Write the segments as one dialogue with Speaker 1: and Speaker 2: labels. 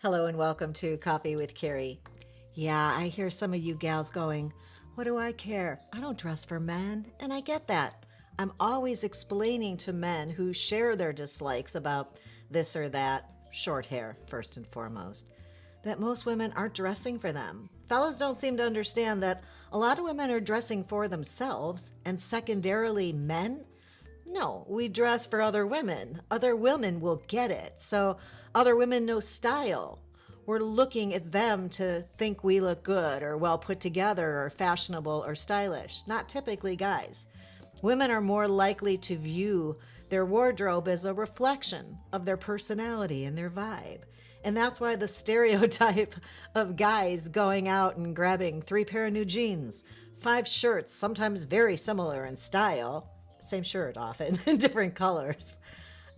Speaker 1: Hello and welcome to Coffee with Carrie. Yeah, I hear some of you gals going, what do I care? I don't dress for men. And I get that. I'm always explaining to men who share their dislikes about this or that, short hair first and foremost, that most women aren't dressing for them. Fellas don't seem to understand that a lot of women are dressing for themselves, and secondarily men. No, we dress for other women. Other women will get it. So other women know style. We're looking at them to think we look good or well put together or fashionable or stylish. Not typically guys. Women are more likely to view their wardrobe as a reflection of their personality and their vibe. And that's why the stereotype of guys going out and grabbing 3 pair of new jeans, 5 shirts, sometimes very similar in style, same shirt often in different colors,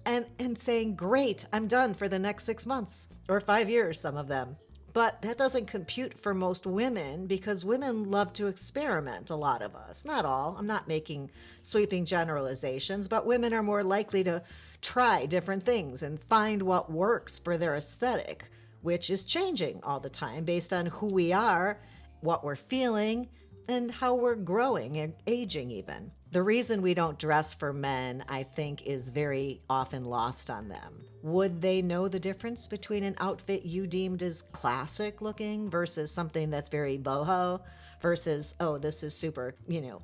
Speaker 1: and saying, great, I'm done for the next 6 months or 5 years, some of them. But that doesn't compute for most women because women love to experiment, a lot of us. Not all. I'm not making sweeping generalizations, but women are more likely to try different things and find what works for their aesthetic, which is changing all the time based on who we are, what we're feeling, and how we're growing and aging even. The reason we don't dress for men, I think, is very often lost on them. Would they know the difference between an outfit you deemed as classic looking versus something that's very boho versus, oh, this is super,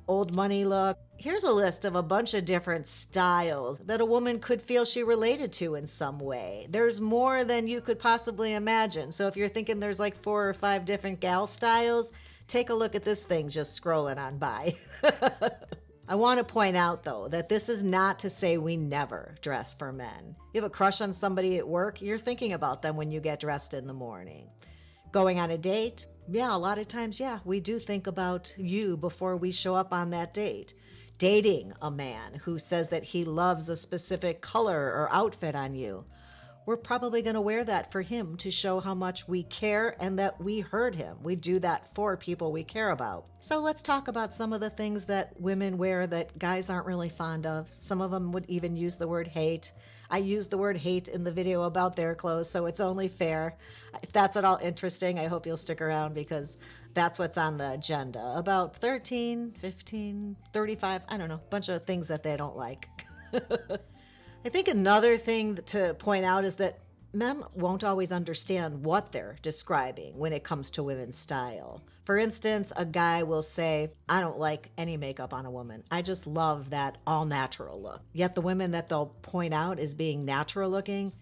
Speaker 1: old money look? Here's a list of a bunch of different styles that a woman could feel she related to in some way. There's more than you could possibly imagine. So if you're thinking there's like 4 or 5 different gal styles, take a look at this thing just scrolling on by. I want to point out, though, that this is not to say we never dress for men. You have a crush on somebody at work, you're thinking about them when you get dressed in the morning. Going on a date? Yeah, a lot of times, we do think about you before we show up on that date. Dating a man who says that he loves a specific color or outfit on you. We're probably going to wear that for him to show how much we care and that we heard him. We do that for people we care about. So let's talk about some of the things that women wear that guys aren't really fond of. Some of them would even use the word hate. I used the word hate in the video about their clothes, so it's only fair. If that's at all interesting, I hope you'll stick around because that's what's on the agenda. About 13, 15, 35, I don't know, a bunch of things that they don't like. I think another thing to point out is that men won't always understand what they're describing when it comes to women's style. For instance, a guy will say, I don't like any makeup on a woman. I just love that all-natural look. Yet the women that they'll point out as being natural looking,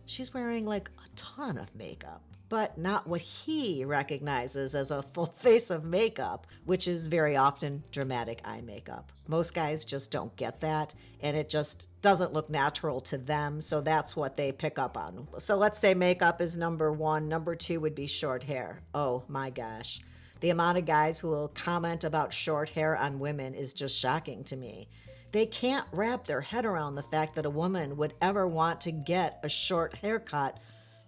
Speaker 1: she's wearing like a ton of makeup, but not what he recognizes as a full face of makeup, which is very often dramatic eye makeup. Most guys just don't get that, and it just doesn't look natural to them, so that's what they pick up on. So let's say makeup is number 1. Number 2 would be short hair. Oh my gosh. The amount of guys who will comment about short hair on women is just shocking to me. They can't wrap their head around the fact that a woman would ever want to get a short haircut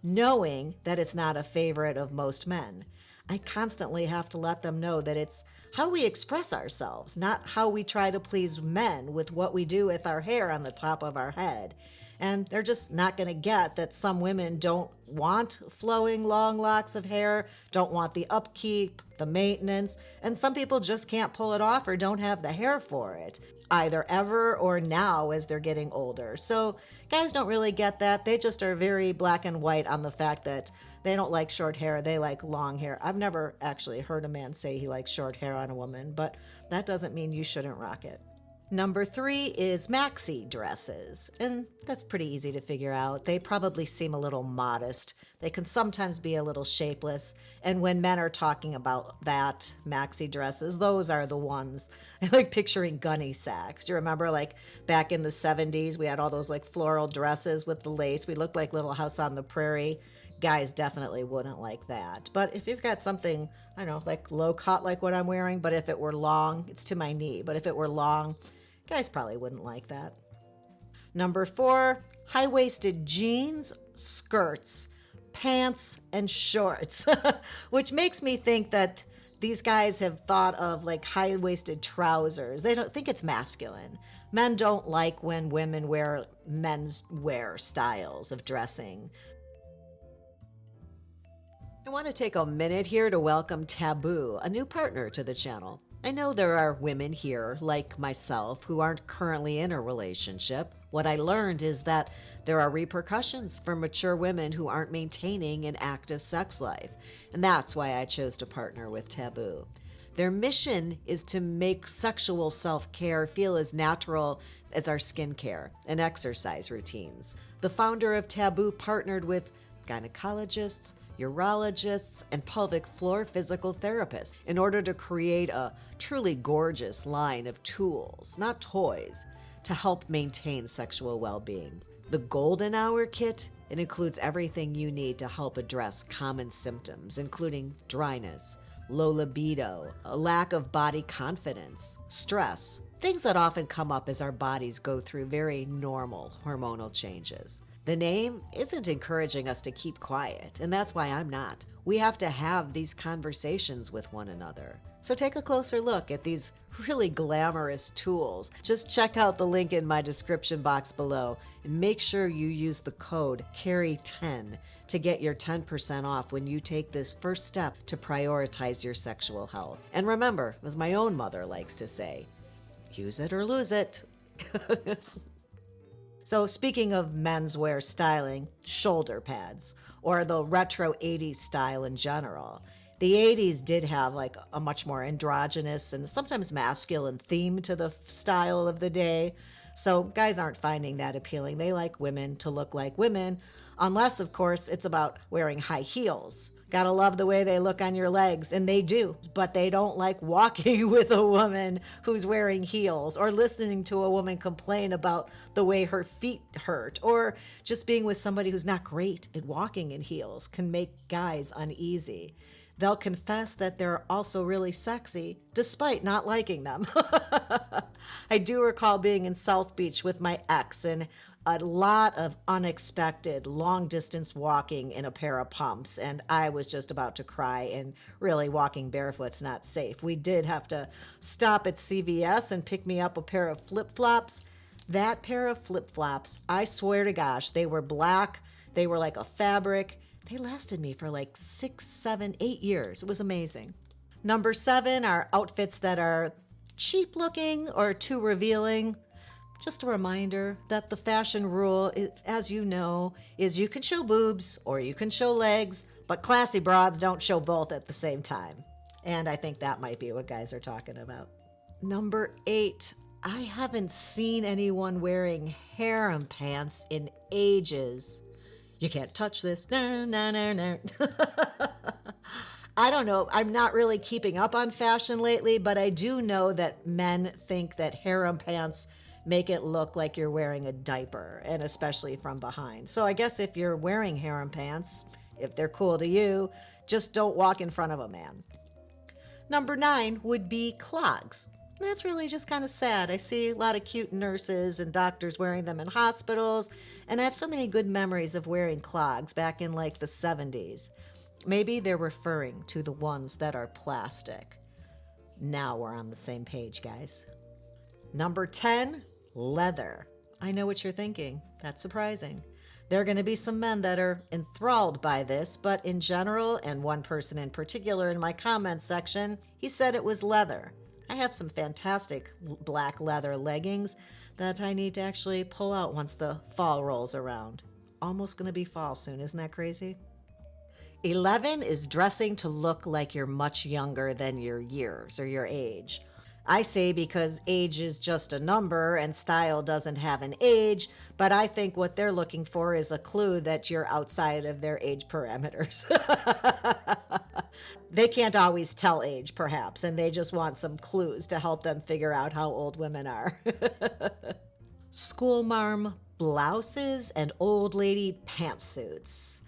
Speaker 1: knowing that it's not a favorite of most men. I constantly have to let them know that it's how we express ourselves, not how we try to please men with what we do with our hair on the top of our head. And they're just not going to get that some women don't want flowing long locks of hair, don't want the upkeep, the maintenance, and some people just can't pull it off or don't have the hair for it, either ever or now as they're getting older. So guys don't really get that. They just are very black and white on the fact that they don't like short hair, they like long hair. I've never actually heard a man say he likes short hair on a woman, but that doesn't mean you shouldn't rock it. Number 3 is maxi dresses, and that's pretty easy to figure out. They probably seem a little modest. They can sometimes be a little shapeless, and when men are talking about that, maxi dresses, those are the ones. I like picturing gunny sacks. Do you remember like back in the 70s, we had all those like floral dresses with the lace. We looked like Little House on the Prairie. Guys definitely wouldn't like that. But if you've got something, I don't know, like low cut like what I'm wearing, but if it were long, it's to my knee, but if it were long, guys probably wouldn't like that. Number 4, high-waisted jeans, skirts, pants, and shorts, which makes me think that these guys have thought of like high-waisted trousers. They don't think it's masculine. Men don't like when women wear men's wear styles of dressing. I want to take a minute here to welcome Tabu, a new partner to the channel. I know there are women here, like myself, who aren't currently in a relationship. What I learned is that there are repercussions for mature women who aren't maintaining an active sex life, and that's why I chose to partner with Tabu. Their mission is to make sexual self-care feel as natural as our skincare and exercise routines. The founder of Tabu partnered with gynecologists, urologists, and pelvic floor physical therapists in order to create a truly gorgeous line of tools, not toys, to help maintain sexual well-being. The Golden Hour Kit, it includes everything you need to help address common symptoms, including dryness, low libido, a lack of body confidence, stress, things that often come up as our bodies go through very normal hormonal changes. The name isn't encouraging us to keep quiet, and that's why I'm not. We have to have these conversations with one another. So take a closer look at these really glamorous tools. Just check out the link in my description box below and make sure you use the code CARRY10 to get your 10% off when you take this first step to prioritize your sexual health. And remember, as my own mother likes to say, use it or lose it. So speaking of menswear styling, shoulder pads, or the retro 80s style in general. The 80s did have like a much more androgynous and sometimes masculine theme to the style of the day. So guys aren't finding that appealing. They like women to look like women, unless of course it's about wearing high heels. Gotta love the way they look on your legs, and they do, but they don't like walking with a woman who's wearing heels, or listening to a woman complain about the way her feet hurt, or just being with somebody who's not great at walking in heels can make guys uneasy. They'll confess that they're also really sexy, despite not liking them. I do recall being in South Beach with my ex, and a lot of unexpected long-distance walking in a pair of pumps, and I was just about to cry, and really walking barefoot's not safe. We did have to stop at CVS and pick me up a pair of flip-flops. That pair of flip-flops, I swear to gosh, they were black, they were like a fabric. They lasted me for like 6, 7, 8 years. It was amazing. Number 7 are outfits that are cheap looking or too revealing. Just a reminder that the fashion rule, as you know, is you can show boobs or you can show legs, but classy broads don't show both at the same time. And I think that might be what guys are talking about. Number 8, I haven't seen anyone wearing harem pants in ages. You can't touch this. No, no, no, no. I don't know. I'm not really keeping up on fashion lately, but I do know that men think that harem pants make it look like you're wearing a diaper, and especially from behind. So I guess if you're wearing harem pants, if they're cool to you, just don't walk in front of a man. Number 9 would be clogs. That's really just kind of sad. I see a lot of cute nurses and doctors wearing them in hospitals, and I have so many good memories of wearing clogs back in like the 70s. Maybe they're referring to the ones that are plastic. Now we're on the same page, guys. Number 10, leather. I know what you're thinking. That's surprising. There are going to be some men that are enthralled by this, but in general, and one person in particular in my comments section, he said it was leather. I have some fantastic black leather leggings that I need to actually pull out once the fall rolls around. Almost going to be fall soon. Isn't that crazy? 11 is dressing to look like you're much younger than your years or your age. I say because age is just a number and style doesn't have an age, but I think what they're looking for is a clue that you're outside of their age parameters. They can't always tell age, perhaps, and they just want some clues to help them figure out how old women are. School marm blouses and old lady pantsuits.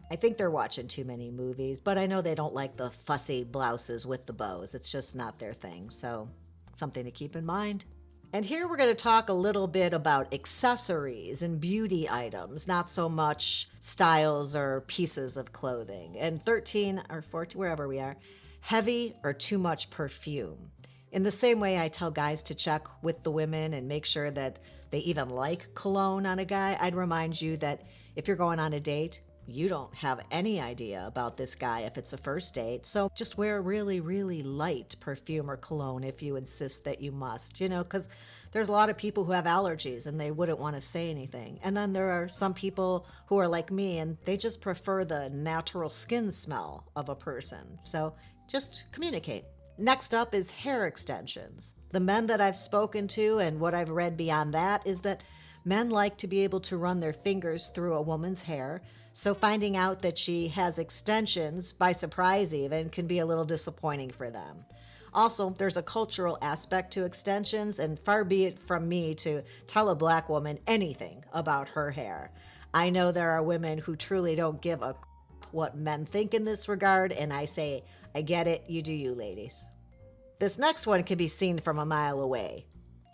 Speaker 1: I think they're watching too many movies, but I know they don't like the fussy blouses with the bows. It's just not their thing, so something to keep in mind. And here we're going to talk a little bit about accessories and beauty items, not so much styles or pieces of clothing. And 13 or 14, wherever we are, heavy or too much perfume. In the same way I tell guys to check with the women and make sure that they even like cologne on a guy, I'd remind you that if you're going on a date, you don't have any idea about this guy if it's a first date. So just wear really, really light perfume or cologne if you insist that you must, because there's a lot of people who have allergies and they wouldn't want to say anything. And then there are some people who are like me and they just prefer the natural skin smell of a person. So just communicate. Next up is hair extensions. The men that I've spoken to and what I've read beyond that is that men like to be able to run their fingers through a woman's hair. So finding out that she has extensions, by surprise even, can be a little disappointing for them. Also, there's a cultural aspect to extensions, and far be it from me to tell a black woman anything about her hair. I know there are women who truly don't give a what men think in this regard, and I say, I get it, you do you, ladies. This next one can be seen from a mile away.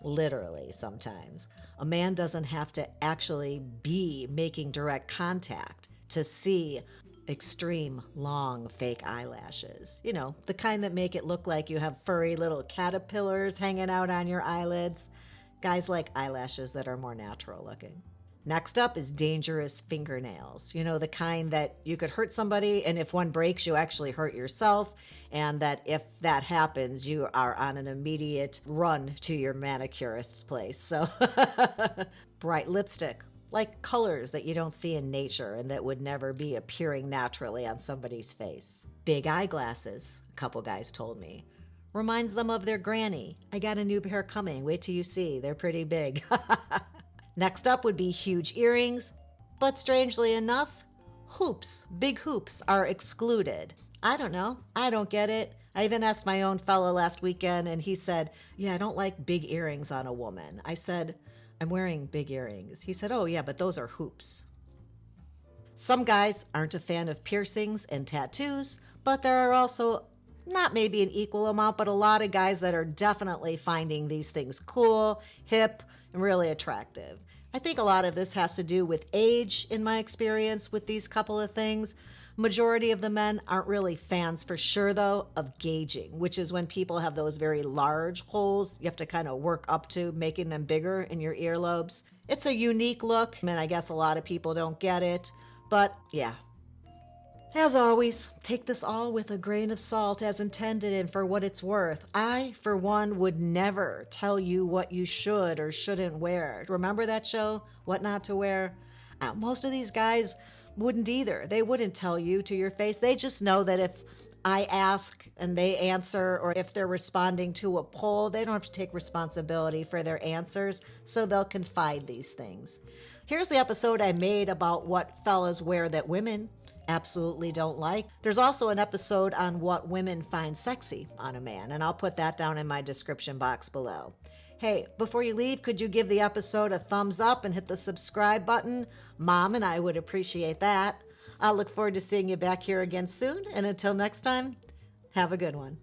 Speaker 1: Literally, sometimes. A man doesn't have to actually be making direct contact to see extreme long fake eyelashes. The kind that make it look like you have furry little caterpillars hanging out on your eyelids. Guys like eyelashes that are more natural looking. Next up is dangerous fingernails. The kind that you could hurt somebody, and if one breaks, you actually hurt yourself, and that if that happens, you are on an immediate run to your manicurist's place. So, bright lipstick, like colors that you don't see in nature and that would never be appearing naturally on somebody's face. Big eyeglasses, a couple guys told me. Reminds them of their granny. I got a new pair coming. Wait till you see. They're pretty big. Next up would be huge earrings, but strangely enough, hoops, big hoops are excluded. I don't know. I don't get it. I even asked my own fella last weekend and he said, yeah, I don't like big earrings on a woman. I said, I'm wearing big earrings. He said, oh yeah, but those are hoops. Some guys aren't a fan of piercings and tattoos, but there are also not maybe an equal amount, but a lot of guys that are definitely finding these things cool, hip, and really attractive. I think a lot of this has to do with age in my experience with these couple of things. Majority of the men aren't really fans for sure though of gauging, which is when people have those very large holes you have to kind of work up to, making them bigger in your earlobes. It's a unique look, and I guess a lot of people don't get it, but yeah. As always, take this all with a grain of salt as intended and for what it's worth. I, for one, would never tell you what you should or shouldn't wear. Remember that show, What Not to Wear? Most of these guys wouldn't either. They wouldn't tell you to your face. They just know that if I ask and they answer, or if they're responding to a poll, they don't have to take responsibility for their answers, so they'll confide these things. Here's the episode I made about what fellas wear that women absolutely don't like. There's also an episode on what women find sexy on a man, and I'll put that down in my description box below. Hey, before you leave, could you give the episode a thumbs up and hit the subscribe button? Mom and I would appreciate that. I'll look forward to seeing you back here again soon, and until next time, have a good one.